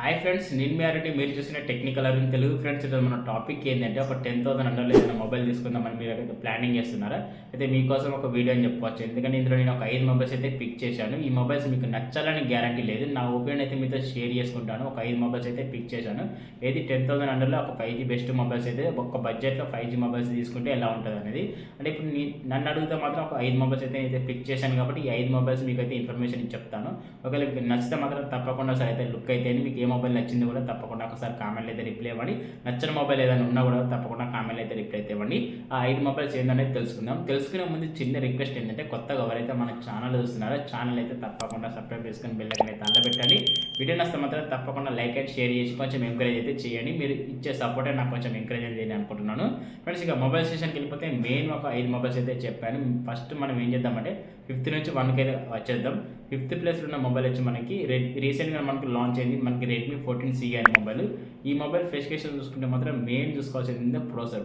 Hi friends, నేను మీ already మీరు చూసిన టెక్నికల్ అరవింద్ తెలుగు. ఫ్రెండ్స్, ఈరోజు మన టాపిక్ ఏంటంటే ఒక 10,000 అండర్లో ఏదైనా మొబైల్ తీసుకుందామని మీరు అయితే ప్లానింగ్ చేస్తున్నారా? అయితే మీకోసం ఒక వీడియో అని చెప్పవచ్చు. ఎందుకంటే ఇందులో నేను ఒక 5 మొబైల్స్ అయితే పిక్ చేశాను. ఈ మొబైల్స్ మీకు నచ్చాలని గ్యారంటీ లేదు. నా ఒపీనియన్ అయితే మీతో షేర్ చేసుకుంటాను. ఒక 5 మొబైల్స్ అయితే పిక్ చేశాను. ఏది 10,000 అండర్లో ఒక 5G బెస్ట్ మొబైల్స్ అయితే ఒక బడ్జెట్లో 5G మొబైల్స్ తీసుకుంటే ఎలా ఉంటుంది అనేది. అంటే ఇప్పుడు నన్ను అడిగితే మాత్రం ఒక 5 మొబైల్స్ అయితే పిక్ చేశాను కాబట్టి ఈ 5 మొబైల్స్ మీకు అయితే ఇన్ఫర్మేషన్ చెప్తాను. ఒకవేళ మీకు నచ్చితే మాత్రం తప్పకుండా సరే అయితే లుక్ అయితే మీకు ఏ మొబైల్ నచ్చింది కూడా తప్పకుండా ఒకసారి కామెంట్ అయితే రిప్లై ఇవ్వండి. నచ్చిన మొబైల్ ఏదైనా ఉన్నా కూడా తప్పకుండా కామెంట్ అయితే రిప్లై అయితే ఇవ్వండి. ఆ 5 మొబైల్స్ ఏంటనేది తెలుసుకుందాం. తెలుసుకునే ముందు చిన్న రిక్వెస్ట్ ఏంటంటే కొత్తగా ఎవరైతే మన ఛానల్ చూస్తున్నారో ఛానల్ అయితే తప్పకుండా సబ్స్క్రైబ్ చేసుకొని బెల్ ఐకాన్ అయితే ఆన్లో పెట్టండి. వీడియో నచ్చితే మాత్రం తప్పకుండా లైక్ అండ్ షేర్ చేసి కొంచెం ఎంకరేజ్ అయితే చేయండి. మీరు ఇచ్చే సపోర్టే నాకు కొంచెం ఎంకరేజ్ చేయాలని అనుకుంటున్నాను. ఫ్రెండ్స్, ఇక మొబైల్ స్టేషన్కి వెళ్ళిపోతే మెయిన్ ఒక 5 మొబైల్స్ అయితే చెప్పాను. ఫస్ట్ మనం ఏం చేద్దామంటే 5th నుంచి 1కి అయితే వచ్చేద్దాం. 5th ప్లేస్లో ఉన్న మొబైల్ వచ్చి మనకి రీసెంట్గా మనకి లాంచ్ అయింది మనకి Redmi 14C అనే మొబైల్. ఈ మొబైల్ స్పెసిఫికేషన్ చూసుకుంటే మాత్రం మెయిన్ చూసుకోవాల్సింది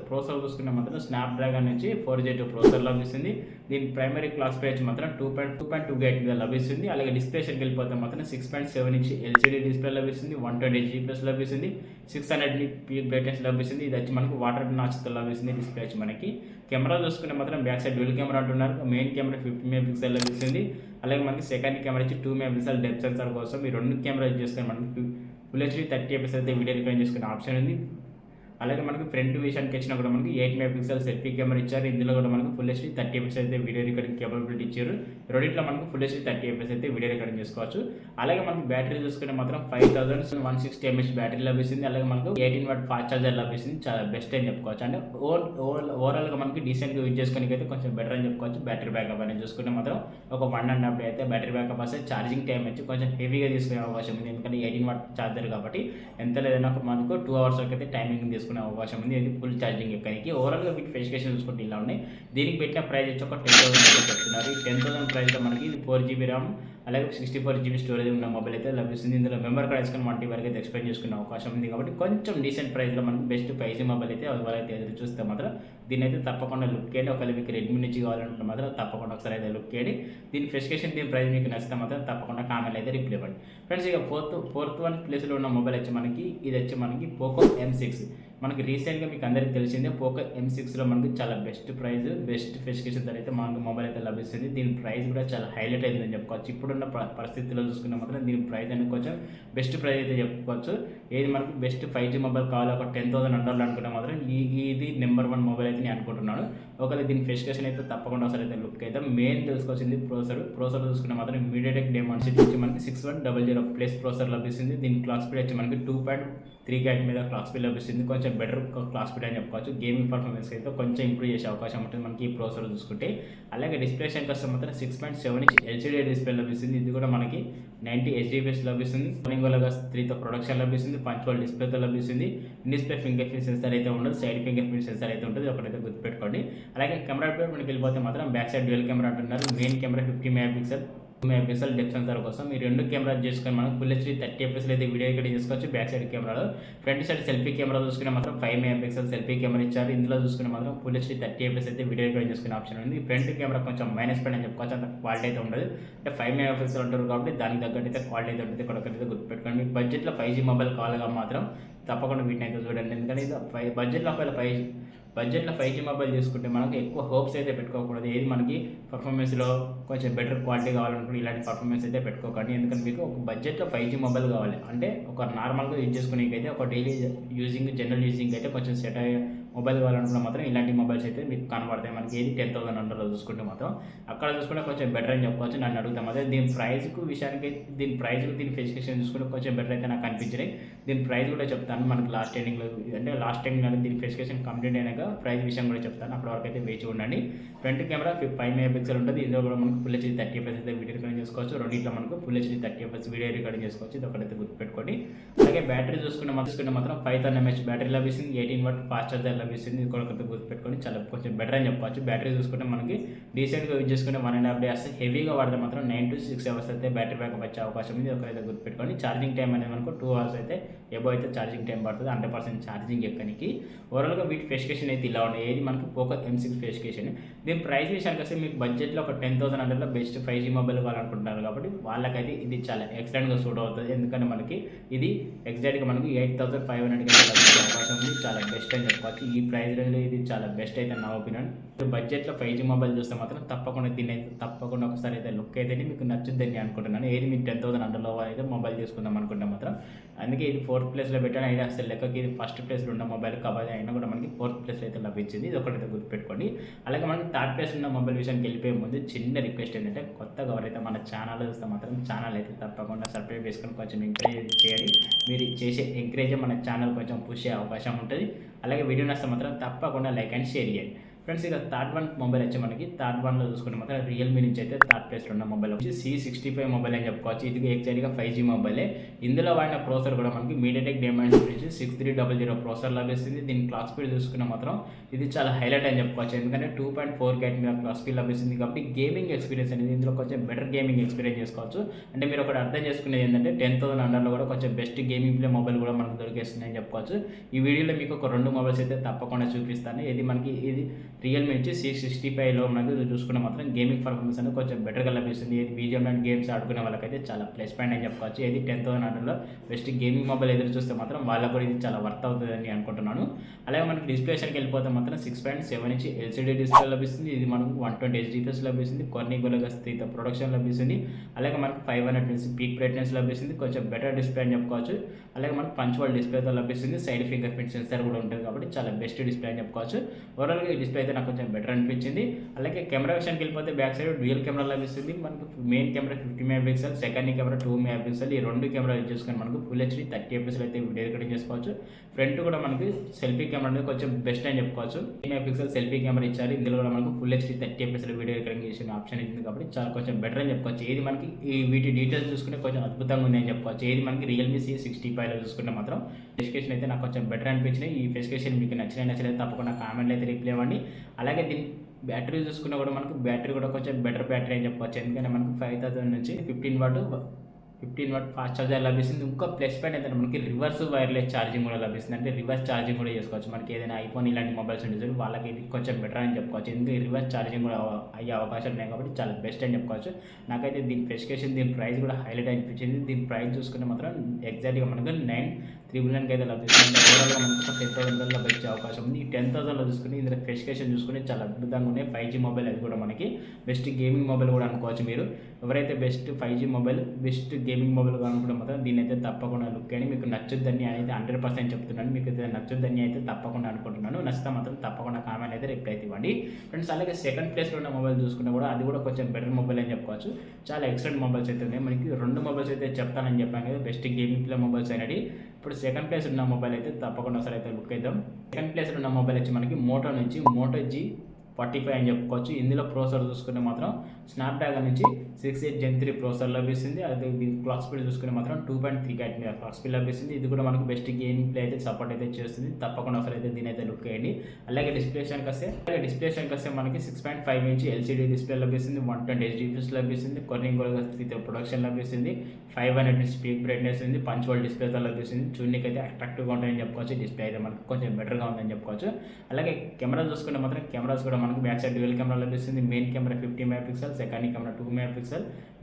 ప్రోసెసర్ చూసుకుంటే మాత్రం స్నాప్డ్రాగన్ నుంచి 4Gen ప్రోసెసర్ లభిస్తుంది. దీని ప్రైమరీ క్లాస్ పై వచ్చి మాత్రం 2.2 GHz మీద లభిస్తుంది. అలాగే డిస్ప్లేషన్కి వెళ్ళిపోతే మాత్రం 6.7 ఇంచ్ LCD డిస్ప్లే లభిస్తుంది. 120Hz లభిస్తుంది. 600 పీక్ బ్రైట్నెస్ లభిస్తుంది. ఇది వచ్చి మనకి వాటర్ నాచ్తో లభిస్తుంది. డిస్ప్లే వచ్చి మనకి కెమెరా చూసుకుంటే మాత్రం బ్యాక్ సైడ్ డ్యూల్ కెమెరా అంటున్నారు. మెయిన్ కెమెరా 50 MP లభిస్తుంది. అలాగే మనకి సెకండ్ కెమెరా వచ్చి 2 MP డెప్త్ సెన్సార్ కోసం ఈ రెండు కెమెరా చేసుకొని మనకి ఫుల్ హెచ్డీ 30 fps అయితే వీడియో రికార్డ్ చేసుకునే ఆప్షన్ ఉంది. అలాగే మనకి ఫ్రంట్ విషయానికి వచ్చినా కూడా మనకి 8 MP సెల్ఫీ కెమెరా ఇచ్చారు. ఇందులో కూడా మనకి ఫుల్ హెచ్డీ 30 fps అయితే వీడియో రికార్డింగ్ కేపబిలిటీ ఇచ్చారు. రెండిట్లో మనకి ఫుల్ హెచ్డీ 30 fps అయితే వీడియో రికార్డింగ్ చేసుకోవచ్చు. అలాగే మనకి బ్యాటరీ చూసుకుంటే మాత్రం 5160 mAh బ్యాటరీ లభిస్తుంది. అలాగే మనకు 18W ఫాస్ట్ ఛార్జర్ లభిస్తుంది. చాలా బెస్ట్ అని చెప్పుకోవచ్చు. అంటే ఓవరాల్గా మనకి డీసెంట్గా యూజ్ చేసుకోవడానికి అయితే కొంచెం బెటర్ అని చెప్పుకోవచ్చు. బ్యాటరీ బ్యాకప్ అనేది చూసుకుంటే మాత్రం ఒక 1.5 day అయితే బ్యాటరీ బ్యాకప్ వస్తే ఛార్జింగ్ టైం వచ్చి కొంచెం హెవీగా తీసుకునే అవకాశం ఉంది. ఎందుకంటే 18W ఛార్జర్ కాబట్టి ఎంత లేదన్నా మనకు 2 hours వరకు అయితే టైమింగ్ తీసుకునే అవకాశం ఉంది. ఇది ఫుల్ ఛార్జింగ్ ఎక్కడానికి. ఓవరాల్గా వీటి స్పెసిఫికేషన్ చూసుకుంటే ఇలా ఉన్నాయి. దీనికి పెట్టిన ప్రైస్ వచ్చి ఒక 10,000 చెప్తున్నారు. ఈ 10,000 ప్రైస్లో మనకి 4GB ర్యామ్ అలాగే 64GB స్టోరేజ్ ఉన్న మొబైల్ అయితే లభిస్తుంది. ఇందులో మెమరీ కార్డ్ వేసుకొని 1 వరకు అయితే ఎక్స్పెండ్ చేసుకునే అవకాశం ఉంది. కాబట్టి కొంచెం డీసెంట్ ప్రైస్లో మనకి బెస్ట్ 5G మొబైల్ అయితే ఎవరైతే ఎదురు చూస్తే మాత్రం దీని అయితే తప్పకుండా లుక్ చేయండి. ఒకవేళ మీకు రెడ్మీ నుంచి కావాలనుకుంటే మాత్రం తప్పకుండా ఒకసారి అయితే లుక్ చేయండి. దీని స్పెసిఫికేషన్ దీని ప్రైస్ మీకు నచ్చితే మాత్రం తప్పకుండా కామెంట్ అయితే రిప్లై ఇవ్వండి. ఫ్రెండ్స్, ఇక ఫోర్త్ వన్ ప్లేస్లో ఉన్న మొబైల్ వచ్చి మనకి ఇది వచ్చి మనకి పోకో M6. మనకి రీసెంట్గా మీకు అందరికీ తెలిసిందే పోకో M6లో మనకి చాలా బెస్ట్ ప్రైస్ బెస్ట్ స్పెసిఫికేషన్ అయితే మనకు మొబైల్ అయితే లభిస్తుంది. దీని ప్రైస్ కూడా చాలా హైలైట్ అయిందని చెప్పుకోవచ్చు. ఇప్పుడున్న పరిస్థితుల్లో చూసుకున్న మాత్రం దీని ప్రైస్ అనేది కొంచెం బెస్ట్ ప్రైస్ అయితే చెప్పుకోవచ్చు. ఏది మనకి బెస్ట్ 5G మొబైల్ కావాలి ఒక 10,000 అండర్లో అనుకుంటే మాత్రం ఇది నెంబర్ 1 మొబైల్ అయితే నేను అనుకుంటున్నాను. ఒకవేళ దీని స్పెసిఫికేషన్ అయితే తప్పకుండా ఒకసారి అయితే లుక్ అయితే మెయిన్ తెలుసుకోవాల్సింది ప్రోసెసర్ చూసుకున్న మాత్రం MediaTek Dimensity వచ్చి మనకి 6100 ప్లస్ ప్రోసెసర్ లభిస్తుంది. దీని క్లాక్ స్పీడ్ వచ్చి మనకి 2.3 GHz మీద క్లాక్ స్పీడ్ లభిస్తుంది. కొంచెం బెటర్ క్లాక్ స్పీడ్ అని చెప్పుకోవచ్చు. గేమింగ్ పర్ఫార్మెన్స్ అయితే కొంచెం ఇంప్రూవ్ చేసే అవకాశం ఉంటుంది మనకి ఈ ప్రోసెసర్ చూసుకుంటే. అలాగే డిస్ప్లేషన్ కోసం మాత్రం 6.7 ఇంచ్ LCD డిస్ప్లే లభిస్తుంది. ఇది కూడా మనకి 90 HDPS లభిస్తుంది. Gorilla 3తో ప్రొడక్షన్ లభిస్తుంది. పంచువల్ డిస్ప్లేతో లభిస్తుంది. డిస్ప్లే ఫింగర్ ప్రింట్ సెన్సార్ అయితే ఉండదు. సైడ్ ఫింగర్ ప్రింట్ సెన్సార్ అయితే ఉంటుంది. ఒకటైతే గుర్తుపెట్టుకోండి. అలాగే కెమెరా మనకి వెళ్ళిపోతే మాత్రం బ్యాక్ సైడ్ డ్యూయల్ కెమెరా అంటున్నారు. Main camera 50 MP 2 MP depth censor కోసం ఈ రెండు కెమెరా చేసుకొని మనం ఫుల్ హెచ్డీ 30 fps అయితే వీడియో రికార్డింగ్ చేసుకోవచ్చు. బ్యాక్ సైడ్ కెమెరాలో ఫ్రంట్ సైడ్ సెల్ఫీ కెమెరా చూసుకునే మాత్రం 5 MP సెల్ఫీ కెమెరా ఇచ్చారు. ఇందులో చూసుకునే మాత్రం ఫుల్ హెచ్డీ 30 fps అయితే వీడియో రికార్డింగ్ చేసుకునే ఆప్షన్ ఉంది. ఫ్రంట్ కెమెరా కొంచెం మైనస్ పాయింట్ అని చెప్పుకోవచ్చు. అంత క్వాలిటీ అయితే ఉండదు. అంటే 5 MP ఉంటారు కాబట్టి దానికి తగ్గట్టు అయితే క్వాలిటీ అయితే ఉంటుంది. ఒకటైతే గుర్తుపెట్టుకోండి. మీకు బడ్జెట్లో 5G మొబైల్ కావాలిగా మాత్రం తప్పకుండా వీటిని అయితే చూడండి. ఎందుకంటే ఇది బడ్జెట్లో ఒకవేళ 5G మొబైల్ తీసుకుంటే మనకు ఎక్కువ హోప్స్ అయితే పెట్టుకోకూడదు. ఏది మనకి పర్ఫార్మెన్స్లో కొంచెం బెటర్ క్వాలిటీ కావాలనుకుంటే ఇలాంటి పర్ఫార్మెన్స్ అయితే పెట్టుకోకండి. ఎందుకంటే మీకు ఒక బడ్జెట్లో 5G మొబైల్ కావాలి అంటే ఒక నార్మల్గా యూజ్ చేసుకునేకైతే ఒక డైలీ యూజింగ్ జనరల్ యూజింగ్ అయితే కొంచెం సెట్ అయ్యే మొబైల్ కావాలనుకుంటే మాత్రం ఇలాంటి మొబైల్స్ అయితే మీకు కనబడతాయి. మనకి ఏది 10,000 అండర్లో చూసుకుంటే మాత్రం అక్కడ చూసుకుంటే కొంచెం బెటర్ అని చెప్పుకోవచ్చు. నన్ను అడుగుతాం అదే దీని ప్రైస్కు దీని స్పెసిఫికేషన్ చూసుకుంటే కొంచెం బెటర్ అయితే నాకు అనిపించినాయి. దీని ప్రైస్ కూడా చెప్తాను మనకి లాస్ట్ ఎండింగ్ అంటే దీని స్పెసిఫికేషన్ కంప్లీట్ అయినాక ప్రైస్ విషయం కూడా చెప్తాను. అప్పటి వరకు అయితే వేచి ఉండండి. ఫ్రంట్ కెమెరా 5 MP ఉంటుంది. ఇందులో కూడా మనకు ఫుల్ హెచ్డీ 30 fps అయితే వీడియో రికార్డింగ్ చేసుకోవచ్చు. రెండింటిలో మనకు full HD 30 fps video recording చేసుకోవచ్చు. ఇది ఒకటైతే గుర్తుపెట్టుకోండి. అలాగే బ్యాటరీ చూసుకుంటే మాత్రం 5000 mAh బ్యాటరీ లభిస్తుంది, 18 వాట్ ఫాస్ట్ ఛార్జర్ లభిస్తుంది. ఇది కూడా గుర్తుపెట్టుకొని చాలా కొంచెం బెటర్ అని చెప్పొచ్చు. బ్యాటరీ చూసుకుంటే మనకి డీసెంట్గా యూజ్ చేసుకుంటే 1.5 days, హెవీగా వాడితే మాత్రం 9 to 6 hours అయితే బ్యాటరీ బ్యాకప్ వచ్చే అవకాశం ఉంది. ఒకరైతే గుర్తుపెట్టుకొని ఛార్జింగ్ టైం అనేది మనకు 2 hours అయితే ఎబో అయితే ఛార్జింగ్ టైం పడుతుంది 100% ఛార్జింగ్ ఎక్కడానికి. ఓవరాల్గా వీటి స్పెసిఫికేషన్ అయితే ఇలా ఉన్నాయి. ఏది మనకు పోకో M6 స్పెసిఫికేషన్. దీని ప్రైస్ విషయానికి వస్తే మీకు బడ్జెట్లో ఒక 10,000 అండర్లో బెస్ట్ 5G మొబైల్ కావాలనుకుంటున్నారు కాబట్టి వాళ్ళకైతే ఇది చాలా ఎక్సలెంట్గా సూట్ అవుతుంది. ఎందుకంటే మనకి ఇది ఎగ్జాక్ట్గా మనకి 8,500కి లభించే అవకాశం ఉంది. చాలా బెస్ట్ అని చెప్పవచ్చు. ఈ ప్రైస్ రేంజ్లో ఇది చాలా బెస్ట్ అయితే నా ఒపీనియన్. బడ్జెట్లో 5G మొబైల్ చూస్తే మాత్రం తప్పకుండా దీన్ని అయితే తప్పకుండా ఒకసారి అయితే లుక్ అయితే మీకు నచ్చుద్దని అనుకుంటున్నాను. ఏది మీకు 10,000 అండర్లో అయితే మొబైల్ తీసుకుందాం అనుకుంటే మాత్రం అందుకే ఇది 4th ప్లేస్లో పెట్టాను. అయినా అసలు లెక్కకి ఇది ఫస్ట్ ప్లేస్లో ఉన్న మొబైల్ కాబట్టి అయినా కూడా మనకి 4th ప్లేస్లో అయితే లభించింది. ఇది ఒకటైతే గుర్తుపెట్టుకోండి. అలాగే మనకి 3rd ప్లేస్ ఉన్న మొబైల్ విషయానికి వెళ్ళిపోయే ముందు చిన్న రిక్వెస్ట్ ఏంటంటే కొత్తగా ఎవరైతే మన ఛానల్ చూస్తే మాత్రం ఛానల్ అయితే తప్పకుండా సబ్స్క్రైబ్ చేసుకొని కొంచెం ఎంకరేజ్ చేయాలి. మీరు చేసే ఎంకరేజ్ మన ఛానల్ కొంచెం పుష్ అయ్యే అవకాశం ఉంటుంది. అలాగే వీడియో నచ్చితే మాత్రం తప్పకుండా లైక్ అండ్ షేర్ చేయండి. ఫ్రెండ్స్ ఇక 3rd వన్ మొబైల్ వచ్చి మనకి 3rd వన్లో చూసుకుంటే మాత్రం రియల్మీ నుంచి అయితే 3rd ప్లేస్లో ఉన్న మొబైల్ వచ్చి C65 మొబైల్ అని చెప్పుకోవచ్చు. ఇది ఎగ్జాక్ట్గా 5G మొబైలే. ఇందులో వాడిన ప్రాసెసర్ కూడా మనకి మీడియాటెక్ డైమంసిటీ 6300 ప్రాసెసర్ లభిస్తుంది. దీని క్లాక్ స్పీడ్ చూసుకున్న మాత్రం ఇది చాలా హైలైట్ అని చెప్పుకోవచ్చు. ఎందుకంటే 2.4 GHz మీద క్లాక్ స్పీడ్ లభిస్తుంది కాబట్టి గేమింగ్ ఎక్స్పీరియన్స్ అనేది ఇందులో కొంచెం బెటర్ గేమింగ్ ఎక్స్పీరియన్స్ చేసుకోవచ్చు. అంటే మీరు ఒకటి అర్థం చేసుకునేది ఏంటంటే 10,000 అండర్లో కూడా కొంచెం బెస్ట్ గేమింగ్ ప్లే మొబైల్ కూడా మనకు దొరికేస్తుంది అని చెప్పుకోవచ్చు. ఈ వీడియోలో మీకు ఒక 2 మొబైల్స్ అయితే తప్పకుండా చూపిస్తాను. ఇది మనకి ఇది రియల్మీ నుంచి C65లో మనకు చూసుకుంటే మాత్రం గేమింగ్ పర్ఫార్మెన్స్ అనేది కొంచెం బెటర్గా లభిస్తుంది. ఇది బీజిఎం లాంటి గేమ్స్ ఆడుకునే వాళ్ళకైతే చాలా ప్లస్ పాయింట్ అని చెప్పుకోవచ్చు. ఇది 10,000 అండర్లో బెస్ట్ గేమింగ్ మొబైల్ ఎదురు చూస్తే మాత్రం వాళ్ళకు కూడా ఇది చాలా వర్త్ అవుతుందని అనుకుంటున్నాను. అలాగే మనకి డిస్ప్లేషన్కి వెళ్ళిపోతే మాత్రం 6.7 ఇంచ్ LCD డిస్ప్లే లభిస్తుంది. ఇది మనకు 120 HDPS లభిస్తుంది. కొన్ని గొలగా స్థిత ప్రొడక్షన్ లభిస్తుంది. అలాగే మనకు 500 నుంచి పీక్ బ్రైట్నెస్ లభిస్తుంది. కొంచెం బెటర్ డిస్ప్లే అని చెప్పుకోవచ్చు. అలాగే మనకు పంచ్వల్ డిస్ప్లేతో లభిస్తుంది. సైడ్ ఫింగర్ ప్రింట్ సెన్సార్ కూడా ఉంటుంది కాబట్టి చాలా బెస్ట్ డిస్ప్లే అని చెప్పుకోవచ్చు. ఓవరాల్గా ఈ డిస్ప్లే అయితే నాకు కొంచెం బెటర్ అనిపించింది. అలాగే కెమెరా విషయానికి వెళ్ళిపోతే బ్యాక్ సైడ్ డ్యూయల్ కెమెరా లభిస్తుంది. మనకు main camera 50 MP, second camera 2 MP. ఈ 2 కెమెరా యూజ్ చేసుకొని మనకు ఫుల్ HD 30 fps అయితే వీడియో రికార్డింగ్ చేసుకోవచ్చు. ఫ్రంట్ కూడా మనకి సెల్ఫీ కెమెరా అనేది కొంచెం బెస్ట్ అని చెప్పుకోవచ్చు. 3 MP సెల్ఫీ కెమెరా ఇచ్చారు. ఇందులో కూడా మనకు full HD 30 fps video recording చేసిన ఆప్షన్ ఇచ్చింది కాబట్టి చాలా కొంచెం బెటర్ అని చెప్పుకోవచ్చు. ఏది మనకి ఈ వీటి డీటెయిల్స్ చూసుకుంటే కొంచెం అద్భుతంగా ఉంది అని చెప్పుకోవచ్చు. ఏది మనకి రియల్మీ C65లో చూసుకుంటే మాత్రం స్పెసిఫికేషన్ అయితే నాకు కొంచెం బెటర్ అనిపించినాయి. ఈ స్పెసిఫికేషన్ మీకు నచ్చలేదు తప్పకుండా కామెంట్లో అయితే రిప్లై ఇవ్వండి. అలాగే దీని బ్యాటరీ చూసుకున్నా కూడా మనకు బ్యాటరీ కూడా కొంచెం బెటర్ బ్యాటరీ అని చెప్పవచ్చు. ఎందుకంటే మనకు 5000 నుంచి 15 వాట్ ఫాస్ట్ ఛార్జర్ లభిస్తుంది. ఇంకా ప్లస్ పాయింట్ ఏంటంటే మనకి రివర్స్ వైర్లెస్ ఛార్జింగ్ కూడా లభిస్తుంది. అంటే రివర్స్ ఛార్జింగ్ కూడా చేసుకోవచ్చు. మనకి ఏదైనా ఐఫోన్ ఇలాంటి మొబైల్స్ ఉంటుంది వాళ్ళకి ఇది కొంచెం బెటర్ అని చెప్పుకోవచ్చు. ఎందుకంటే రివర్స్ ఛార్జింగ్ కూడా అయ్యే అవకాశాలు ఉన్నాయి కాబట్టి చాలా బెస్ట్ అని చెప్పుకోవచ్చు. నాకైతే దీని స్పెసిఫికేషన్ దీని ప్రైస్ కూడా హైలైట్ అనిపించింది. దీని ప్రైస్ చూసుకుంటే మాత్రం ఎగ్జాక్ట్గా మనకు 9,399 అయితే లభిస్తుంది. ఓవరాల్గా మనకు 10,000 లభించే అవకాశం ఉంది. ఈ 10,000లో చూసుకుని ఇందులో స్పెసిఫికేషన్ చూసుకుని చాలా అద్భుతంగా ఉన్నాయి. 5G మొబైల్ అది కూడా మనకి బెస్ట్ గేమింగ్ మొబైల్ కూడా అనుకోవచ్చు. మీరు ఎవరైతే best 5G mobile best gaming mobile అనుకుంటే మాత్రం దీని అయితే తప్పకుండా లుక్ అని మీకు నచ్చుద్దని అయితే 100% చెప్తున్నాను. మీకు అయితే నచ్చుద్దని అయితే తప్పకుండా అనుకుంటున్నాను. నచ్చితే మాత్రం తప్పకుండా కామెంట్ అయితే రిప్లై అయితే ఇవ్వండి ఫ్రెండ్స్. అలాగే సెకండ్ ప్లేస్లో ఉన్న మొబైల్ చూసుకున్నా కూడా అది కూడా కొంచెం బెటర్ మొబైల్ అని చెప్పుకోవచ్చు. చాలా ఎక్సలెంట్ మొబైల్స్ అయితే ఉన్నాయి. మనకి 2 మొబైల్స్ అయితే చెప్తానని చెప్పాను కదా బెస్ట్ గేమింగ్ ప్లే మొబైల్స్ అనేది. ఇప్పుడు సెకండ్ ప్లేస్ ఉన్న మొబైల్ అయితే తప్పకుండా ఒకసారి అయితే లుక్ ఇద్దాం. సెకండ్ ప్లేస్లో ఉన్న మొబైల్ వచ్చి మనకి మోటో నుంచి మోటో G45 అని చెప్పుకోవచ్చు. ఇందులో ప్రాసెసర్ చూసుకుంటే మాత్రం స్నాప్డ్రాగన్ నుంచి 68 Gen 3 ప్రాసెసర్ లభిస్తుంది. అదే దీని క్లాక్ స్పీడ్ చూసుకుంటే మాత్రం 2.3 GHz మీద క్లాక్ స్పీడ్ లభిస్తుంది. ఇది కూడా మనకు బెస్ట్ గేమింగ్ ప్లే అయితే సపోర్ట్ అయితే చేస్తుంది. తప్పకుండా ఒకసారి అయితే దీని అయితే లుక్ వేయండి. అలాగే డిస్ప్లేషన్కి వస్తే మనకి 6.5 ఇంచ్ LCD డిస్ప్లే లభిస్తుంది. 120 HDPS లభిస్తుంది. కొన్ని కూడా ప్రొడక్షన్ లభిస్తుంది. 500 స్పీక్ బ్రైట్నెస్ ఉంది. పంచ్వల్ డిస్ప్లేతో లభిస్తుంది. చూడడానికి అయితే అట్రాక్టివ్గా ఉంటాయని చెప్పుకోవచ్చు. డిస్ప్లే అయితే మనకు కొంచెం బెటర్గా ఉందని చెప్పుకోవచ్చు. అలాగే కెమెరా చూసుకుంటే మాత్రం కెమెరాస్ కూడా మనకు బ్యాక్ సైడ్ డ్యూయల్ కెమెరా లభిస్తుంది. Main camera 50 MP, second camera 2 MP.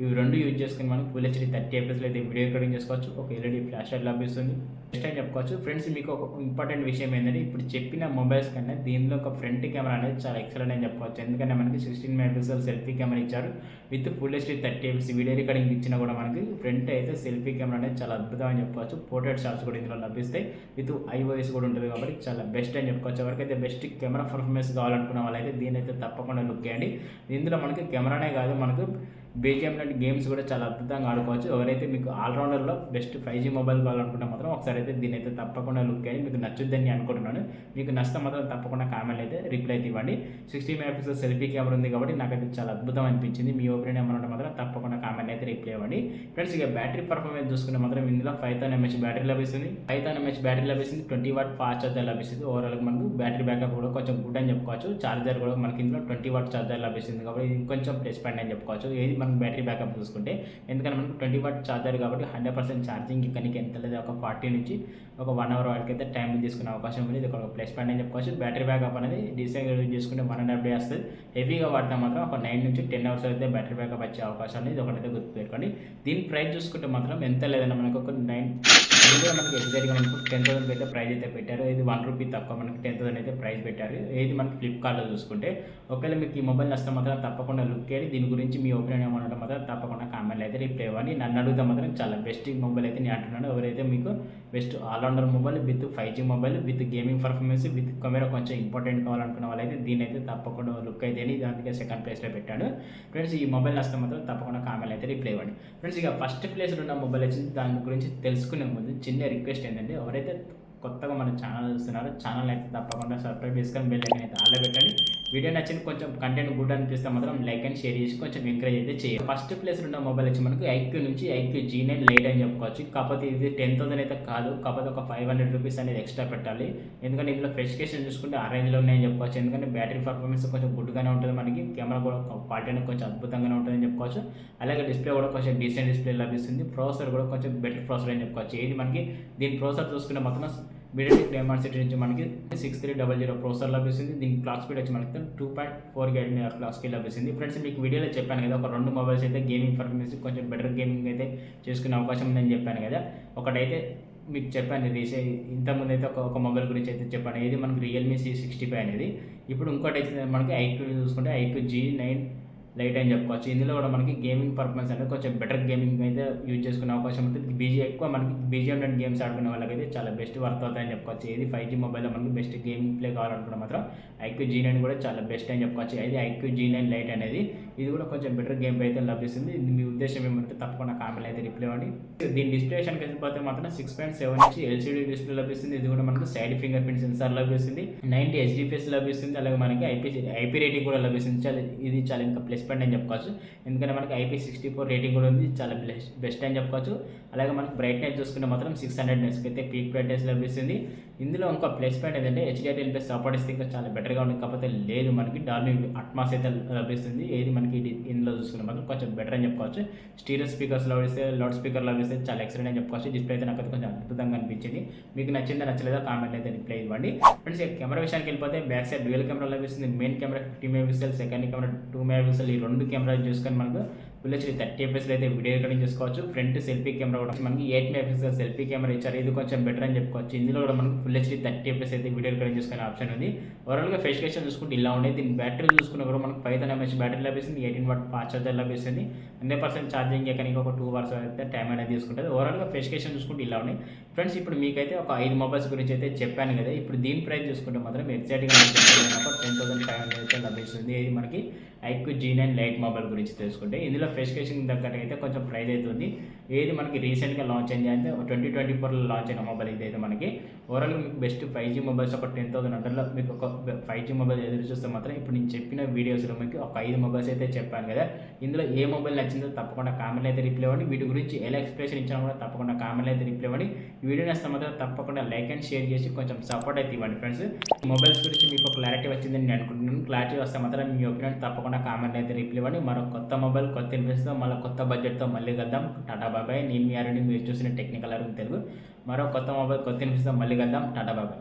ఇవి 2 యూజ్ చేసుకుని మనకు ఫుల్ HD 30 fps అయితే వీడియో రికార్డింగ్ చేసుకోవచ్చు. ఒక LED ఫ్లాష్ లైట్ లభిస్తుంది. బెస్ట్ అని చెప్పుకోవచ్చు. ఫ్రెండ్స్ మీకు ఒక ఇంపార్టెంట్ విషయం ఏంటంటే ఇప్పుడు చెప్పిన మొబైల్స్ కన్నా దీనిలో ఒక ఫ్రంట్ కెమెరా అనేది చాలా ఎక్సలెంట్ అని చెప్పుకోవచ్చు. ఎందుకంటే మనకి 16 MP సెల్ఫీ కెమెరా ఇచ్చారు. With full HD 30 fps video recording ఇచ్చినా కూడా మనకి ఫ్రంట్ అయితే సెల్ఫీ కెమెరా అనేది చాలా అద్భుతం అని చెప్పుకోవచ్చు. పోర్ట్రేట్ షాట్స్ కూడా ఇందులో లభిస్తాయి. విత్ iOS కూడా ఉంటుంది కాబట్టి చాలా బెస్ట్ అని చెప్పుకోవచ్చు. ఎవరికైతే బెస్ట్ కెమెరా పర్ఫార్మెన్స్ కావాలనుకున్న వాళ్ళైతే దీని అయితే తప్పకుండా లుక్ చేయండి. ఇందులో మనకి కెమెరానే కాదు మనకు బీజిఎం లాంటి గేమ్స్ కూడా చాలా అద్భుతంగా ఆడుకోవచ్చు. ఎవరైతే మీకు ఆల్రౌండర్లో బెస్ట్ 5G మొబైల్ కావాలనుకుంటే మాత్రం ఒకసారి అయితే దీని అయితే తప్పకుండా లుక్ అయ్యి మీకు నచ్చుద్దని అనుకుంటున్నాను. మీకు నచ్చితే మాత్రం తప్పకుండా కామెంట్ అయితే రిప్లై అయితే ఇవ్వండి. 60 MP సెల్ఫీ కెమెరా ఉంది కాబట్టి నాకైతే చాలా అద్భుతం అనిపించింది. మీ ఒపీనియన్ ఏమన్నా మాత్రం తప్పకుండా కామెంట్ అయితే రిప్లై ఇవ్వండి. ఫ్రెండ్స్ ఇక బ్యాటరీ పర్ఫార్మెన్స్ చూసుకుంటే మాత్రం ఇందులో 5000 mAh బ్యాటరీ లభిస్తుంది. 20 వాట్ ఫాస్ట్ ఛార్జర్ లభిస్తుంది. ఓవరాల్ మనకు బ్యాటరీ బ్యాకప్ కూడా కొంచెం గుడ్ అని చెప్పుకోవచ్చు. ఛార్జర్ కూడా మనకి ఇందులో 20 వాట్ ఛార్జర్ లభిస్తుంది కాబట్టి ఇది కొంచెం ప్లస్ పాయింట్ అని చెప్పుకోవచ్చు. ఏది మనకు బ్యాటరీ బ్యాకప్ చూసుకుంటే, ఎందుకంటే మనకు 20 వాట్ ఛార్జర్ కాబట్టి 100% ఛార్జింగ్ ఇక్కడికి ఎంత లేదు ఒక 40 నుంచి ఒక 1 అవర్ వరకు అయితే టైం తీసుకునే అవకాశం ఉంది. ఇది ఒక ప్లస్ పాయింట్ అని చెప్పుకోవచ్చు. బ్యాటరీ బ్యాకప్ అనేది డీసెంట్ యూజ్ చేసుకుంటే 1.5 day వస్తుంది. హెవీగా వాడితే మాత్రం ఒక 9 నుంచి 10 అవర్స్ అయితే బ్యాటరీ బ్యాకప్ వచ్చే అవకాశం ఉంది. ఇది ఒకటైతే గుర్తుపెట్టుకోండి. దీని ప్రైస్ చూసుకుంటే మాత్రం ఎంత లేదన్నా మనకు ఒక 9 మనకి ఎగ్జాక్ట్గా మనకు 10,000 అయితే ప్రైస్ అయితే పెట్టారు. ఇది ₹1 తక్కువ మనకి 10,000 అయితే ప్రైస్ పెట్టారు. ఏది మనకి ఫ్లిప్కార్ట్లో చూసుకుంటే, ఒకవేళ మీకు ఈ మొబైల్ నచ్చితే మాత్రం తప్పకుండా లుక్ చేయండి. దీని గురించి మీ ఒపీనియన్ ఏమన్నా మాత్రం తప్పకుండా కామెంట్లు అయితే రిప్లై ఇవ్వండి. నన్ను అడిగితే మాత్రం చాలా బెస్ట్ మొబైల్ అయితే నేను అంటున్నాను. ఎవరైతే మీకు best all rounder mobile with 5G mobile with gaming performance with camera కొంచెం ఇంపార్టెంట్ కావాలనుకున్న వాళ్ళైతే దీని అయితే తప్పకుండా లుక్ అయితే దానికి సెకండ్ ప్లేస్లో పెట్టాడు. ఫ్రెండ్స్ ఈ మొబైల్ నచ్చితే మాత్రం తప్పకుండా కామెంట్ అయితే రిప్లై ఇవ్వండి. ఫ్రెండ్స్ ఇక ఫస్ట్ ప్లేస్లో ఉన్న మొబైల్ వచ్చింది. దాని గురించి తెలుసుకునే ముందు చిన్న రిక్వెస్ట్ ఏంటంటే, ఎవరైతే కొత్తగా మన ఛానల్ చూస్తున్నారో ఛానల్ అయితే తప్పకుండా సబ్స్క్రైబ్ చేసుకొని బెల్ ఐకాన్ అయితే ఆన్లో పెట్టండి. వీడియో నచ్చింది కొంచెం కంటెంట్ గుడ్ అనిపిస్తే మాత్రం లైక్ అండ్ షేర్ చేసి కొంచెం ఎంకరేజ్ అయితే చేయాలి. ఫస్ట్ ప్లేస్లో ఉన్న మొబైల్ వచ్చి మనకు ఐక్యూ నుంచి ఐక్యూ G9 లైట్ అని చెప్పుకోవచ్చు. కాకపోతే ఇది 10,000 అయితే కాదు, కాకపోతే ఒక ₹500 అనేది ఎక్స్ట్రా పెట్టాలి. ఎందుకంటే ఇందులో స్పెసిఫికేషన్ చూసుకుంటే ఆ రేంజ్లో ఉన్నాయని చెప్పుకోవచ్చు. ఎందుకంటే బ్యాటరీ పర్ఫార్మెన్స్ కొంచెం గుడ్గానే ఉంటుంది, మనకి కెమెరా కూడా క్వాలిటీ అనేది కొంచెం అద్భుతంగానే ఉంటుందని చెప్పుకోవచ్చు. అలాగే డిస్ప్లే కూడా కొంచెం డీసెంట్ డిస్ప్లే లభిస్తుంది. ప్రాసెసర్ కూడా కొంచెం బెటర్ ప్రాసెసర్ అని చెప్పుకోవచ్చు. ఇది మనకి దీని ప్రాసెసర్ చూసుకుంటే మాత్రం మీడియాటెక్ డైమెన్సిటీ నుంచి మనకి 6300 ప్రాసెసర్ లభిస్తుంది. దీని క్లాక్ స్పీడ్ వచ్చి మనకి 2.4 GHz క్లాక్ స్పీడ్ లభిస్తుంది. ఫ్రెండ్స్ మీకు వీడియోలో చెప్పాను కదా, ఒక 2 మొబైల్స్ అయితే గేమింగ్ పర్ఫార్మెన్స్ కొంచెం బెటర్ గేమింగ్ అయితే చేసుకునే అవకాశం ఉందని చెప్పాను కదా. ఒకటైతే మీకు చెప్పాను ఇంతకుముందు అయితే ఒక మొబైల్ గురించి అయితే చెప్పాను. ఇది మనకి రియల్మీ C65 అనేది. ఇప్పుడు ఇంకోటి అయితే మనకి ఐక్యూ చూసుకుంటే ఐక్యూ G9 లైట్ అని చెప్పుకోవచ్చు. ఇందులో కూడా మనకి గేమింగ్ పర్ఫార్మెన్స్ అనేది కొంచెం బెటర్ గేమింగ్ అయితే యూజ్ చేసుకునే అవకాశం ఉంటుంది. ఎక్కువ మనకి బీజిఎం లాంటి గేమ్స్ ఆడుకునే వాళ్ళకైతే చాలా బెస్ట్ వర్త్ అవుతాయని చెప్పుకోవచ్చు. ఇది 5G మొబైల్లో మనకి బెస్ట్ గేమింగ్ ప్లే కావాలనుకుంటే మాత్రం ఐక్యూ G9 కూడా చాలా బెస్ట్ అని చెప్పుకోవచ్చు. ఇది ఐక్యూ G9 లైట్ అనేది ఇది కూడా కొంచెం బెటర్ గేమ్ అయితే లభిస్తుంది. ఇది మీ ఉద్దేశం ఏమంటే తప్పకుండా కామెంట్ అయితే రిప్లై ఇవ్వండి. దీని డిస్ప్లే విషయానికి వెళ్ళిపోతే మాత్రం 6.7 ఇంచ్ LCD డిస్ప్లే లభిస్తుంది. ఇది కూడా మనకు సైడ్ ఫింగర్ ప్రింట్ సెన్సార్ లభిస్తుంది. 90 HDPS లభిస్తుంది. అలాగే మనకి IP రేటింగ్ కూడా లభిస్తుంది. ఇది చాలా ఇంకా ప్లస్ పాయింట్ అని చెప్పుకోవచ్చు. ఎందుకంటే మనకి IP64 రేటింగ్ కూడా ఉంది, చాలా బెస్ట్ అని చెప్పుకోవచ్చు. అలాగే మనకి బ్రైట్నెస్ చూసుకుంటే మాత్రం 600 nits అయితే పీక్ బ్రైట్నెస్ లభిస్తుంది. ఇందులో ఇంకో ప్లస్ పాయింట్ ఏంటంటే HDR10+ సపోర్ట్ ఇస్తే ఇంకా చాలా బెటర్గా ఉంది. కాకపోతే లేదు మనకి డాల్బీ అట్మాస్ అయితే లభిస్తుంది. ఏది మనకి ఇందులో చూసుకుంటే మాత్రం కొంచెం బెటర్ అని చెప్పుకోవచ్చు. స్టీరియో స్పీకర్స్ లభిస్తే లౌడ్ స్పీకర్ లభిస్తే చాలా ఎక్సలెంట్ అని చెప్పుకోవచ్చు. డిస్ప్లే అయితే నాకు కొంచెం అద్భుతంగా అనిపించింది. మీకు నచ్చిందా నచ్చలేదా కామెంట్ అయితే రిప్లై ఇవ్వండి. ఫ్రెండ్స్ కెమెరా విషయానికి వెళ్ళిపోతే బ్యాక్ సైడ్ డ్యూయల్ కెమెరా లభిస్తుంది. Main camera 50 MP, second camera 2 MP. ఈ 2 కెమెరా చూసుకొని మనకు ఫుల్ హెచ్డీ 30 fps అయితే వీడియో రికార్డింగ్ చేసుకోవచ్చు. ఫ్రంట్ సెల్ఫీ కెమెరా కూడా మనకి 8 MP సెల్ఫీ కెమెరా ఇచ్చారు. ఇది కొంచెం బెటర్ అని చెప్పుకోవచ్చు. ఇందులో కూడా మనకు ఫుల్ హెచ్డీ 30 fps అయితే వీడియో రికార్డింగ్ చేసుకునే ఆప్షన్ ఉంది. ఓవరాల్గా స్పెసిఫికేషన్ చూసుకుంటే ఇలా ఉండేది. దీని బ్యాటరీ చూసుకున్నా కూడా మనకు 5000 mAh బ్యాటరీ లభిస్తుంది. 18 వాట్ ఫాస్ట్ ఛార్జర్ లభిస్తుంది. 100% ఛార్జింగ్ ఎక్కడికి ఒక 2 hours అయితే టైం అనేది తీసుకుంటుంది. ఓవరాల్గా స్పెసిఫికేషన్ చూసుకుంటే ఇలా ఉన్నాయి. ఫ్రెండ్స్ ఇప్పుడు మీకైతే ఒక 5 మొబైల్స్ గురించి అయితే చెప్పాను కదా. ఇప్పుడు దీని ప్రైస్ చూసుకుంటే మాత్రం ఎగ్జాక్ట్గా 10,500 అయితే లభిస్తుంది. ఇది మనకి ఐక్యూ G9 లైట్ మొబైల్ గురించి తెలుసుకుంటే ఇందులో స్పెసిఫికేషన్ తగ్గట్టు అయితే కొంచెం ప్రైస్ అవుతుంది. ఏది మనకి రీసెంట్గా లాంచ్ అయింది అంటే 2024లో లాంచ్ అయిన మొబైల్ ఇదైతే మనకి ఓవరాల్గా మీకు బెస్ట్ 5G మొబైల్స్ ఒక 10,000 అంటర్లో మీకు ఒక 5G మొబైల్ ఎదురు చూస్తే మాత్రం ఇప్పుడు నేను చెప్పిన వీడియోస్లో మీకు ఒక 5 మొబైల్స్ అయితే చెప్పాను కదా. ఇందులో ఏ మొబైల్ నచ్చిందో తప్పకుండా కామెంట్ అయితే రిప్లై ఇవ్వండి. వీటి గురించి ఎలా ఎక్స్ప్రెషన్ ఇచ్చినా కూడా తప్పకుండా కామెంట్ అయితే రిప్లై ఇవ్వండి. ఈ వీడియో నచ్చితే మాత్రం తప్పకుండా లైక్ అండ్ షేర్ చేసి కొంచెం సపోర్ట్ అయితే ఇవ్వండి. ఫ్రెండ్స్ మొబైల్స్ గురించి మీకు క్లారిటీ వచ్చిందని నేను అనుకుంటున్నాను. క్లారిటీ వస్తే మాత్రం మీ ఒపీనియన్ తప్పకుండా కామెంట్ అయితే రిప్లై ఇవ్వండి. మరో కొత్త మొబైల్ కొత్త ఇన్ఫర్మేషన్తో మళ్ళీ కొత్త బడ్జెట్తో మళ్ళీ కలుద్దాం. టాటా బాబాయ్. నేను మీ అరుణ్, మీరు చూసిన టెక్నికల్ అరుణ్ తెలుగు. మరో కొత్త మొబైల్ కొత్త ఇన్ఫర్మేషన్తో మళ్ళీ కలుద్దాం. టాటా బాబాయ్.